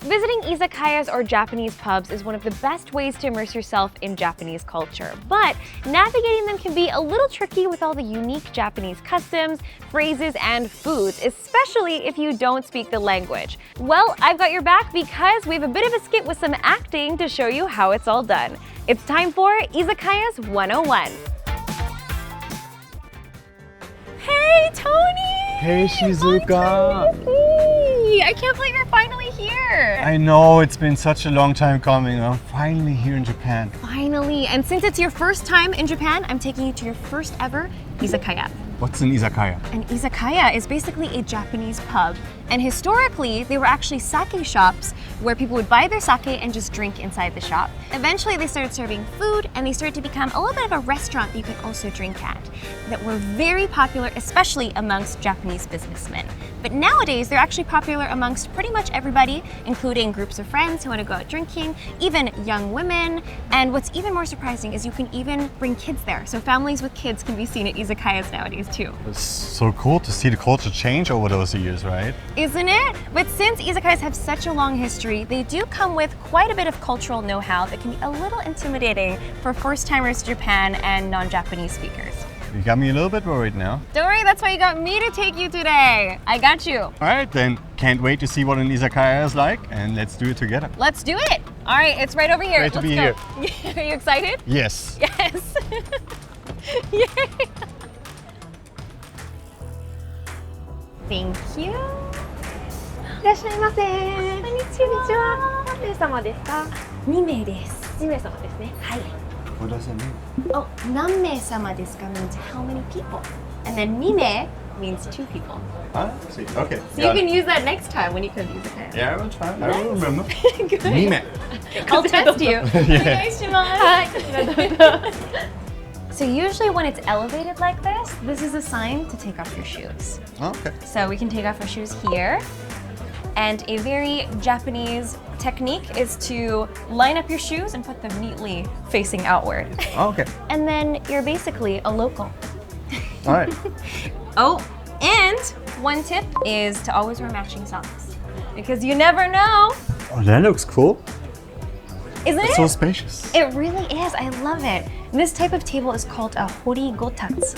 Visiting izakayas or Japanese pubs is one of the best ways to immerse yourself in Japanese culture, but navigating them can be a little tricky with all the unique Japanese customs, phrases, and foods, especially if you don't speak the language. Well, I've got your back because we have a bit of a skit with some acting to show you how it's all done. It's time for Izakayas 101. Hey, Toni! Hey, Shizuka! I can't believe you're finally here! I know, it's been such a long time coming. I'm finally here in Japan. Finally, and since it's your first time in Japan, I'm taking you to your first ever izakaya. What's an izakaya? An izakaya is basically a Japanese pub. And historically, they were actually sake shops where people would buy their sake and just drink inside the shop. Eventually, they started serving food and they started to become a little bit of a restaurant that you can also drink at, that were very popular, especially amongst Japanese businessmen. But nowadays, they're actually popular amongst pretty much everybody, including groups of friends who want to go out drinking, even young women. And what's even more surprising is you can even bring kids there. So families with kids can be seen at izakayas nowadays too. It's so cool to see the culture change over those years, right? Isn't it? But since izakayas have such a long history, they do come with quite a bit of cultural know-how that can be a little intimidating for first-timers to Japan and non-Japanese speakers. You got me a little bit worried now. Don't worry, that's why you got me to take you today. I got you. All right, then can't wait to see what an izakaya is like, and let's do it together. Let's do it. All right, it's right over here. Great to be here. Are you excited? Yes. Yes. Yay. Thank you. いらっしゃいませ。こんにちは。何名様ですか2名です。？2名様ですね。はい。What does it mean? Oh, 何名様ですか means how many people. And then 2名 means 2 people. Ah, see. Okay. So you can use that next time when you come to izakaya. Yeah, I will try. I will remember. Good. Mime. I'll test you. Yeah. So usually when it's elevated like this is a sign to take off your shoes. Okay. So we can take off our shoes here. And a very Japanese technique is to line up your shoes and put them neatly facing outward. Okay. And then you're basically a local. All right. Oh, and one tip is to always wear matching socks. Because you never know. Oh, that looks cool. Isn't It's it? so spacious. It really is. I love it. This type of table is called a Horigotatsu.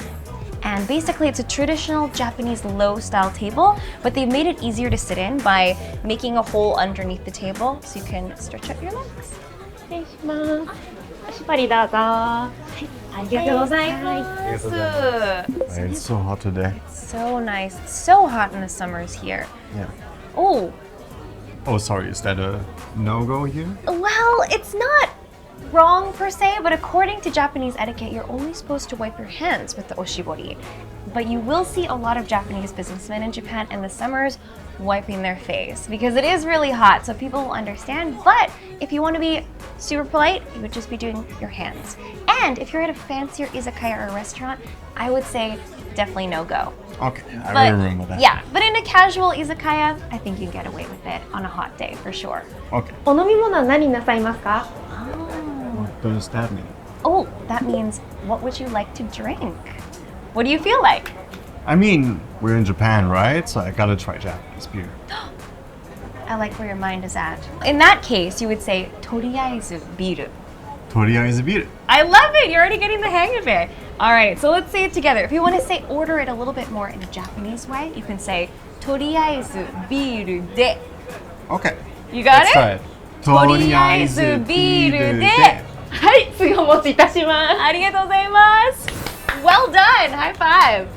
And basically it's a traditional Japanese low-style table, but they've made it easier to sit in by making a hole underneath the table so you can stretch out your legs. 失礼します。おしぼりどうぞ。はい、ありがとうございます。 It's so hot today. So nice. It's so hot in the summers here. Yeah. Oh, Oh, sorry. Is that a no-go here? well, it's not wrong per se, but according to Japanese etiquette, you're only supposed to wipe your hands with the Oshibori. But you will see a lot of Japanese businessmen in Japan in the summers wiping their face because it is really hot, so people will understand. But if you want to be super polite, you would just be doing your hands. And if you're at a fancier izakaya or a restaurant, I would say definitely no go. Okay, I will remember that. Yeah, but in a casual izakaya, I think you can get away with it on a hot day for sure. Okay. お飲み物は何なさいますか？ What does that mean? Oh, that means what would you like to drink? What do you feel like? I mean, we're in Japan, right? So I gotta try Japanese beer. I like where your mind is at. In that case, you would say Toriaizu biru. Toriaizu beer. I love it. You're already getting the hang of it. All right, so let's say it together. If you want to say order it a little bit more in a Japanese way, you can say Toriaizu biru de. Okay. You got Let's it? try it. とりあえずビールで。はい、次お持ちいたします。ありがとうございます。Well done. High five.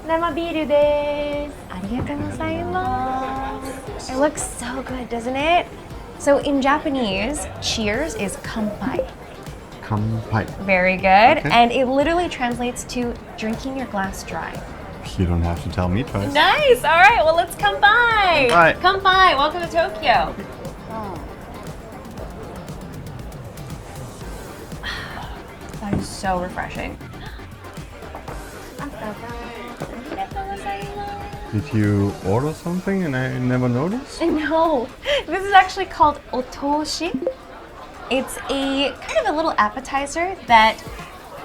生ビールです。ありがとうございます。It looks so good, doesn't it? So in Japanese, cheers is kanpai. Kanpai. Very good. Okay. And it literally translates to drinking your glass dry. You don't have to tell me twice. Nice. All right. Well, let's kanpai. Kanpai. Kanpai. Welcome to Tokyo. That is so refreshing. Did you order something and I never noticed? No, this is actually called Otoshi. It's a kind of a little appetizer that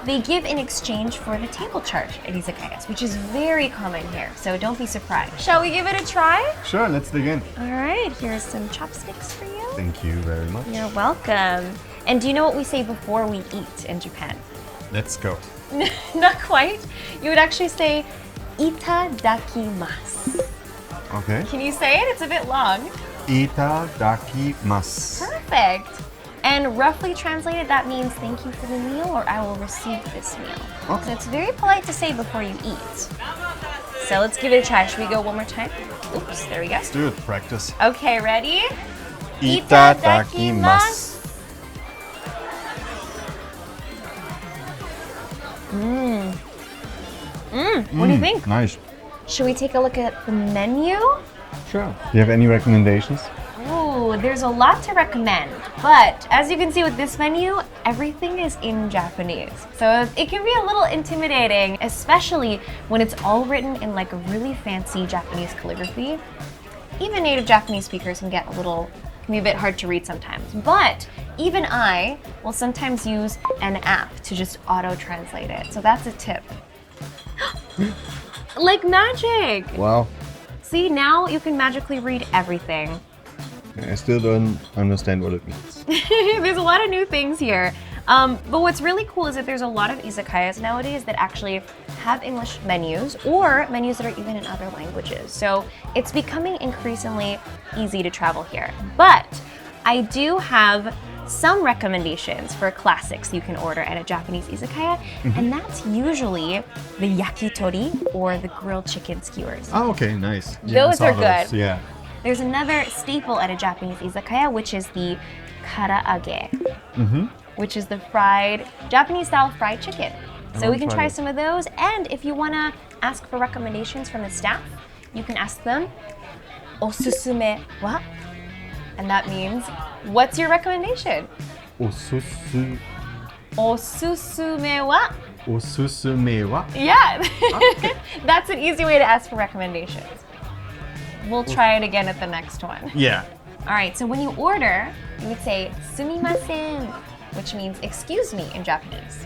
they give in exchange for the table charge at Izakayas, which is very common here, so don't be surprised. Shall we give it a try? Sure, let's dig in. All right, here's some chopsticks for you. Thank you very much. You're welcome. And do you know what we say before we eat in Japan? Let's go. Not quite. You would actually say itadakimasu. Okay. Can you say it? It's a bit long. Itadakimasu. Perfect. And roughly translated, that means thank you for the meal or I will receive this meal. Okay. So it's very polite to say before you eat. So let's give it a try. Should we go one more time? Oops, there we go. Let's do it. Practice. Okay, ready? Itadakimasu. What do you think? Nice. Should we take a look at the menu? Sure. Do you have any recommendations? Oh, there's a lot to recommend, but as you can see with this menu, everything is in Japanese. So it can be a little intimidating, especially when it's all written in like a really fancy Japanese calligraphy. Even native Japanese speakers can be a bit hard to read sometimes, but even I will sometimes use an app to just auto-translate it. So that's a tip. Like magic! Wow. See, now you can magically read everything. I still don't understand what it means. There's a lot of new things here. But what's really cool is that there's a lot of izakayas nowadays that actually have English menus or menus that are even in other languages. So it's becoming increasingly easy to travel here. But I do have some recommendations for classics you can order at a Japanese izakaya, and that's usually the yakitori or the grilled chicken skewers. Oh, okay, nice. Yeah, Those are good. Yeah. There's another staple at a Japanese izakaya, which is the karaage, which is the Japanese-style fried chicken. So we can try some of those, and if you want to ask for recommendations from the staff, you can ask them, osusume wa? And that means, what's your recommendation? Osusume wa? Osusume wa? Yeah, that's an easy way to ask for recommendations. We'll try it again at the next one. Yeah. All right, so when you order, you would say sumimasen, which means excuse me in Japanese.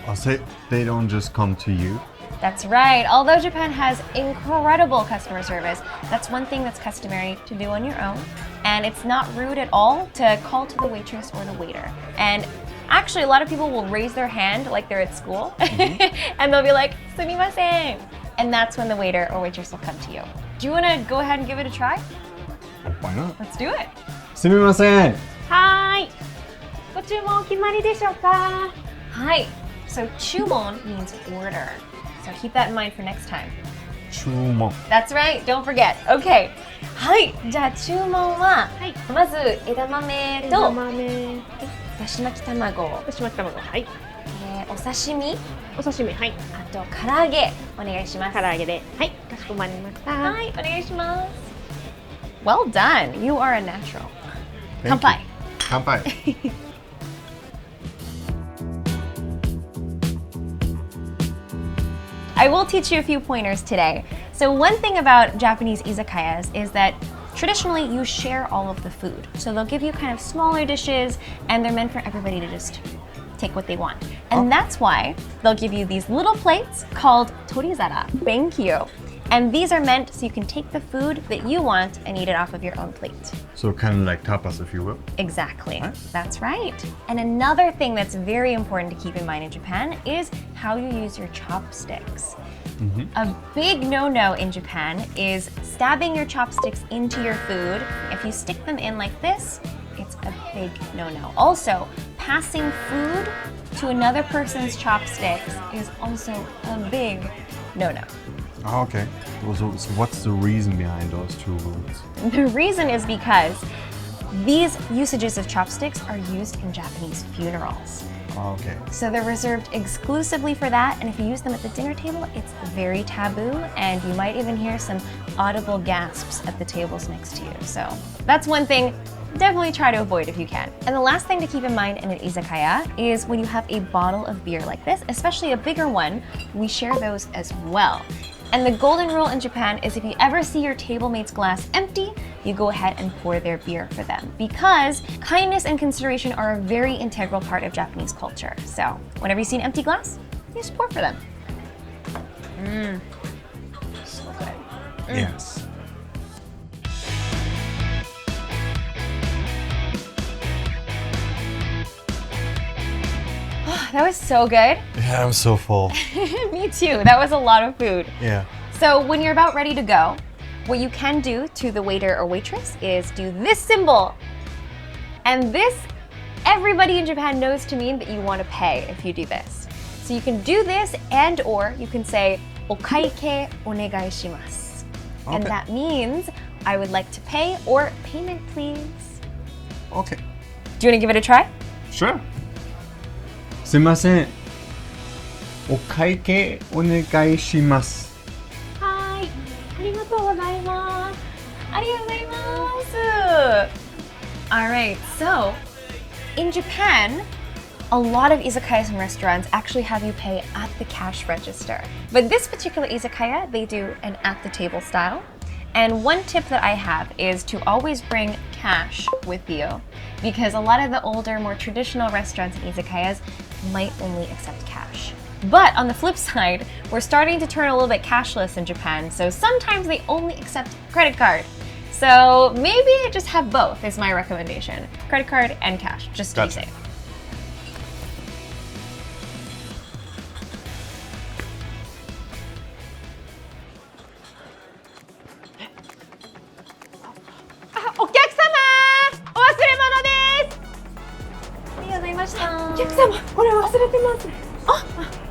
I'll say they don't just come to you. That's right. Although Japan has incredible customer service, that's one thing that's customary to do on your own. And it's not rude at all to call to the waitress or the waiter. And actually, a lot of people will raise their hand like they're at school, and they'll be like, sumimasen. And that's when the waiter or waitress will come to you. Do you want to go ahead and give it a try? Why not? Let's do it. Sumimasen. Hi. ご注文お決まりでしょうか? Hi. So Chumon means order. So keep that in mind for next time. Chumon. That's right. Don't forget. Okay. はい。じゃあ注文は、まず枝豆とだし巻き卵、はい。お刺身、お刺身、はい。あと唐揚げお願いします。唐揚げで、はい。かしこまりました。はい、お願いします。Well done. You are a natural. Thank Kanpai. you. Kanpai. I will teach you a few pointers today. So one thing about Japanese izakayas is that traditionally you share all of the food. So they'll give you kind of smaller dishes and they're meant for everybody to just take what they want. And that's why they'll give you these little plates called Torizara. Thank you. And these are meant so you can take the food that you want and eat it off of your own plate. So kind of like tapas, if you will. Exactly. Right. That's right. And another thing that's very important to keep in mind in Japan is how you use your chopsticks. A big no-no in Japan is stabbing your chopsticks into your food. If you stick them in like this, it's a big no-no. Also, passing food to another person's chopsticks is also a big no-no. Oh, okay. So what's the reason behind those two rules? The reason is because these usages of chopsticks are used in Japanese funerals. Oh, okay. So they're reserved exclusively for that, and if you use them at the dinner table, it's very taboo, and you might even hear some audible gasps at the tables next to you. So that's one thing. Definitely try to avoid if you can. And the last thing to keep in mind in an izakaya is when you have a bottle of beer like this, especially a bigger one, we share those as well. And the golden rule in Japan is if you ever see your table mate's glass empty, you go ahead and pour their beer for them, because kindness and consideration are a very integral part of Japanese culture. So whenever you see an empty glass, you just pour for them. So good. Yes. That was so good. Yeah, I'm so full. Me too. That was a lot of food. Yeah. So when you're about ready to go, what you can do to the waiter or waitress is do this symbol. And this, everybody in Japan knows to mean that you want to pay if you do this. So you can do this, and or you can say, "Okaike onegai shimasu." And that means, I would like to pay, or payment please. Okay. Do you want to give it a try? Sure. すみません。お会計お願いします。はい。ありがとうございます。ありがとうございます。Alright, so in Japan, a lot of izakayas and restaurants actually have you pay at the cash register. But this particular izakaya, they do an at the table style. And one tip that I have is to always bring cash with you, because a lot of the older, more traditional restaurants and izakayas might only accept cash. But on the flip side, we're starting to turn a little bit cashless in Japan, so sometimes they only accept credit card. So maybe just have both is my recommendation. Credit card and cash, just to be safe.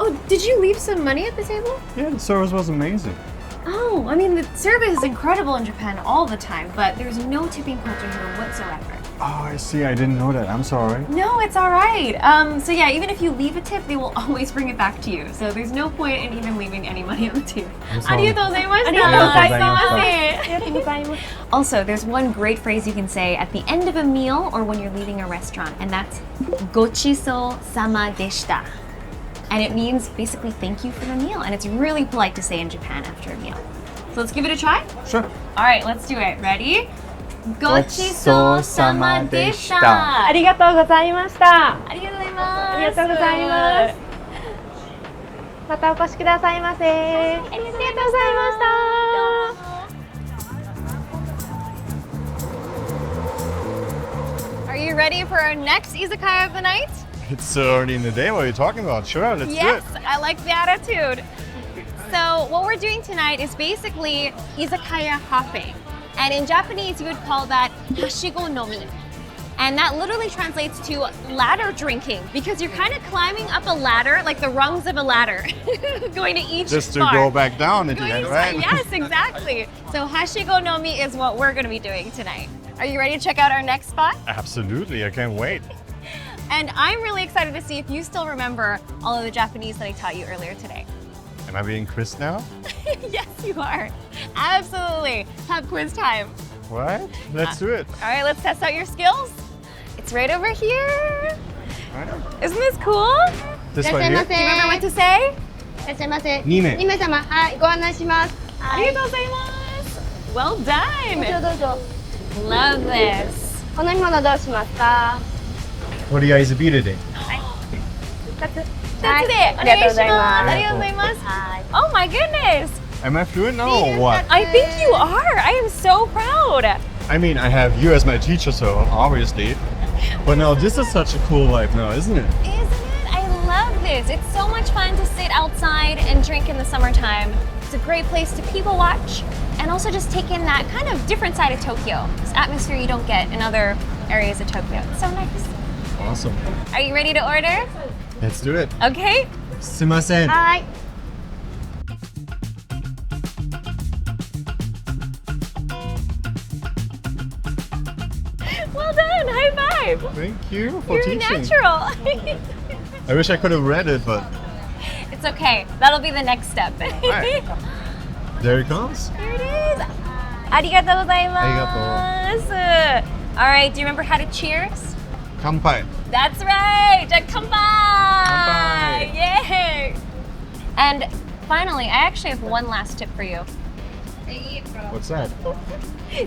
Oh, did you leave some money at the table? Yeah, the service was amazing. Oh, I mean, the service is incredible in Japan all the time, but there's no tipping culture here whatsoever. Oh, I see. I didn't know that. I'm sorry. No, it's all right. So yeah, even if you leave a tip, they will always bring it back to you. So there's no point in even leaving any money on the table. Also, there's one great phrase you can say at the end of a meal or when you're leaving a restaurant, and that's "Gochiso sama deshita." And it means basically thank you for the meal, and it's really polite to say in Japan after a meal. So let's give it a try? Sure. All right, let's do it. Ready? Gochiso sama deshita. ありがとうございました。ありがとうございます。ありがとうございます。またお越しくださいませ。ありがとうございました。 Are you ready for our next izakaya of the night? It's so early in the day. What are you talking about? Sure, let's do it. Yes, I like the attitude. So what we're doing tonight is basically izakaya hopping. And in Japanese, you would call that hashigo nomi. And that literally translates to ladder drinking, because you're kind of climbing up a ladder, like the rungs of a ladder, going to each Just to bar. go back down at the end, right? Yes, exactly. So hashigo nomi is what we're going to be doing tonight. Are you ready to check out our next spot? Absolutely. I can't wait. And I'm really excited to see if you still remember all of the Japanese that I taught you earlier today. Am I being quizzed now? Yes, you are. Absolutely. Pub quiz time. What? Let's do it. All right, let's test out your skills. It's right over here. All right. Isn't this cool? This one here? Do you remember what to say? いらっしゃいませ。 2名。 2名様、はい、ご案内します。はい。 Arigatou gozaimasu. Well どう done. ぞどうぞ。 Love this. お飲み物どうしますか。とりあえずビールで。2つ。 That's it. ありがとうございます。 Arigatou gozaimasu. はい。 Oh my goodness. Am I fluent now or what? I think you are. I am so proud. I mean, I have you as my teacher, so obviously. But now this is such a cool life now, isn't it? Isn't it? I love this. It's so much fun to sit outside and drink in the summertime. It's a great place to people watch and also just take in that kind of different side of Tokyo. This atmosphere you don't get in other areas of Tokyo. It's so nice. Awesome. Are you ready to order? Let's do it. Okay. すいません。はい。 Well done. High five. Thank you for You're teaching. natural. I wish I could have read it, but It's okay. That'll be the next step. right. There it comes. Here it is. Arigatou gozaimasu. All right. Do you remember how to cheers? 乾杯. That's right. Kanpai. Kanpai. Yay. And finally, I actually have one last tip for you. What's that?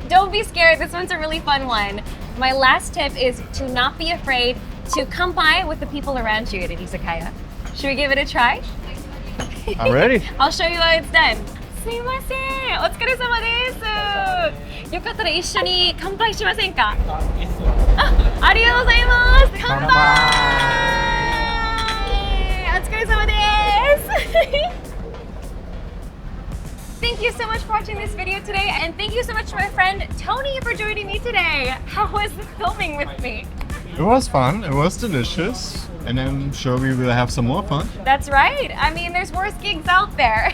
Don't be scared, this one's a really fun one. My last tip is to not be afraid to come by with the people around you at an izakaya. Should we give it a try? I'm ready. I'll show you how it's done. すいません、お疲れ様です。よかったら一緒に乾杯しませんか？ありがとうございます。乾杯。お疲れ様です。Thank you so much for watching this video today, and thank you so much to my friend Toni for joining me today. How was filming with me? It was fun. It was delicious. And I'm sure we will have some more fun. That's right. I mean, there's worse gigs out there.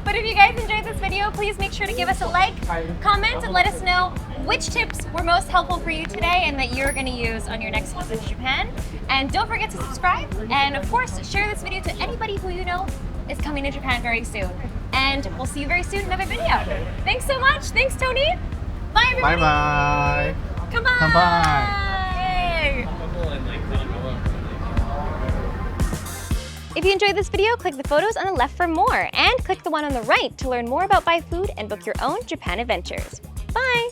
But if you guys enjoyed this video, please make sure to give us a like, comment, and let us know which tips were most helpful for you today and that you're going to use on your next visit to Japan. And don't forget to subscribe. And of course, share this video to anybody who you know is coming to Japan very soon. And we'll see you very soon in another video. Thanks so much. Thanks, Toni. Bye, everybody. Bye-bye. Come on. Come by. If you enjoyed this video, click the photos on the left for more, and click the one on the right to learn more about byFood and book your own Japan adventures. Bye!